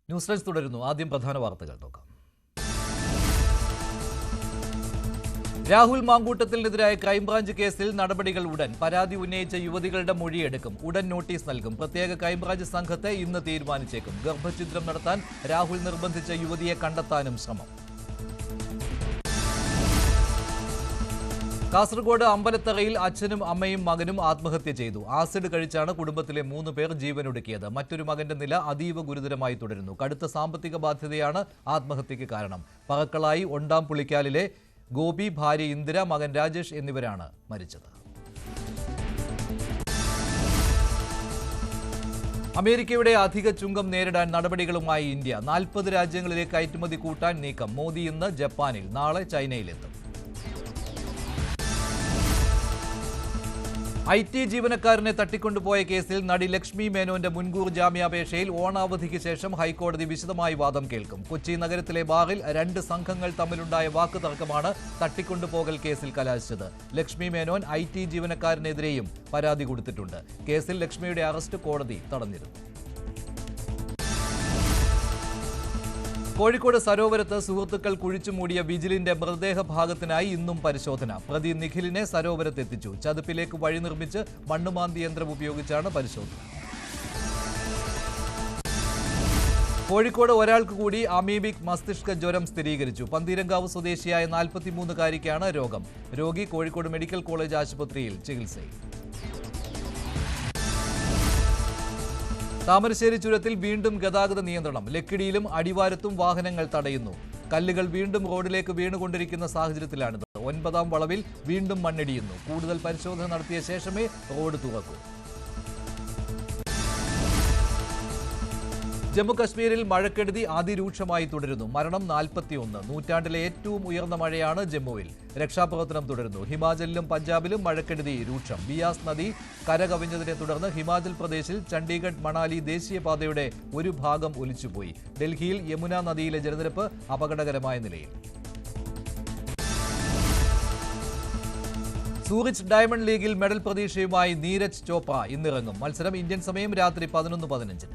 News desk തുടരുന്നു. ആദ്യം പ്രധാന വാർത്തകൾ നോക്കാം. രാഹുൽ മാങ്കൂട്ടത്തിനെതിരായ ക്രൈംബ്രാഞ്ച് കേസിൽ നടപടികൾ ഉടൻ. പരാതി ഉന്നയിച്ച യുവതികളുടെ മൊഴിയെടുക്കും. ഉടൻ നോട്ടീസ് നൽകും. പ്രത്യേക ക്രൈംബ്രാഞ്ച് സംഘത്തെ ഇന്ന് തീരുമാനിച്ചേക്കും. ഗർഭഛിദ്രം നടത്താൻ രാഹുൽ നിർബന്ധിച്ച യുവതിയെ കണ്ടെത്താനും ശ്രമം. കാസർഗോഡ് അമ്പലത്തറയിൽ അച്ഛനും അമ്മയും മകനും ആത്മഹത്യ ചെയ്തു. ആസിഡ് കഴിച്ചാണ് കുടുംബത്തിലെ 3 പേർ ജീവനൊടുക്കിയത്. മറ്റൊരു മകന്റെ നില അതീവ ഗുരുതരമായി തുടരുന്നു. കടുത്ത സാമ്പത്തിക ബാധ്യതയാണ് ആത്മഹത്യക്ക് കാരണം. പറക്കളായി ഒണ്ടാം പുളിക്കാലിലെ ഗോപി, ഭാര്യ ഇന്ദിര, മകൻ രാജേഷ് എന്നിവരാണ് മരിച്ചത്. അമേരിക്കയുടെ അധിക ചുങ്കം നേരിടാൻ നടപടികളുമായി ഇന്ത്യ. 40 രാജ്യങ്ങളിലേക്ക് കയറ്റുമതി കൂട്ടാൻ നീക്കം. മോദി ഇന്ന് ജപ്പാനിൽ, നാളെ ചൈനയിലെത്തും. IT ജീവനക്കാരനെ തട്ടിക്കൊണ്ടുപോയ കേസിൽ നടി ലക്ഷ്മി മേനോന്റെ മുൻകൂർ ജാമ്യാപേക്ഷയിൽ ഓണാവധിക്ക് ശേഷം ഹൈക്കോടതി വിശദമായി വാദം കേൾക്കും. കൊച്ചി നഗരത്തിലെ ബാറിൽ 2 സംഘങ്ങൾ തമ്മിലുണ്ടായ വാക്കുതർക്കമാണ് തട്ടിക്കൊണ്ടുപോകൽ കേസിൽ കലാശിച്ചത്. ലക്ഷ്മി മേനോൻ IT ജീവനക്കാരനെതിരെയും പരാതി കൊടുത്തിട്ടുണ്ട്. കേസിൽ ലക്ഷ്മിയുടെ അറസ്റ്റ് കോടതി തടഞ്ഞിരുന്നു. കോഴിക്കോട് സരോവരത്ത് സുഹൃത്തുക്കൾ കുഴിച്ചുമൂടിയ വിജിലിന്റെ മൃതദേഹ ഭാഗത്തിനായി ഇന്നും പരിശോധന. പ്രതി നിഖിലിനെ സരോവരത്തെത്തിച്ചു. ചതുപ്പിലേക്ക് വഴി നിർമ്മിച്ച് മണ്ണുമാന്തി യന്ത്രം ഉപയോഗിച്ചാണ് പരിശോധന. കോഴിക്കോട് ഒരാൾക്ക് കൂടി അമീബിക് മസ്തിഷ്ക ജ്വരം സ്ഥിരീകരിച്ചു. പന്തീരങ്കാവ് സ്വദേശിയായ 43-കാരിക്കാണ് രോഗം. രോഗി കോഴിക്കോട് മെഡിക്കൽ കോളേജ് ആശുപത്രിയിൽ ചികിത്സയിൽ. താമരശ്ശേരി ചുരത്തിൽ വീണ്ടും ഗതാഗത നിയന്ത്രണം. ലക്കിടിയിലും അടിവാരത്തും വാഹനങ്ങൾ തടയുന്നു. കല്ലുകൾ വീണ്ടും റോഡിലേക്ക് വീണുകൊണ്ടിരിക്കുന്ന സാഹചര്യത്തിലാണിത്. 9ാം വളവിൽ വീണ്ടും മണ്ണിടിയുന്നു. കൂടുതൽ പരിശോധന നടത്തിയ ശേഷമേ റോഡ് തുറക്കൂ. ജമ്മുകശ്മീരിൽ മഴക്കെടുതി അതിരൂക്ഷമായി തുടരുന്നു. മരണം 41. നൂറ്റാണ്ടിലെ ഏറ്റവും ഉയർന്ന മഴയാണ് ജമ്മുവിൽ. രക്ഷാപ്രവർത്തനം തുടരുന്നു. ഹിമാചലിലും പഞ്ചാബിലും മഴക്കെടുതി രൂക്ഷം. ബിയാസ് നദി കരകവിഞ്ഞതിനെ തുടർന്ന് ഹിമാചൽ പ്രദേശിൽ ചണ്ഡീഗഡ് മണാലി ദേശീയപാതയുടെ ഒരു ഭാഗം ഒലിച്ചുപോയി. ഡൽഹിയിൽ യമുന നദിയിലെ ജലനിരപ്പ് അപകടകരമായ നിലയിൽ. സൂറിച്ച് ഡയമണ്ട് ലീഗിൽ മെഡൽ പ്രതീക്ഷയുമായി നീരജ് ചോപ്ര ഇന്നിറങ്ങും. മത്സരം ഇന്ത്യൻ സമയം രാത്രി 11:15.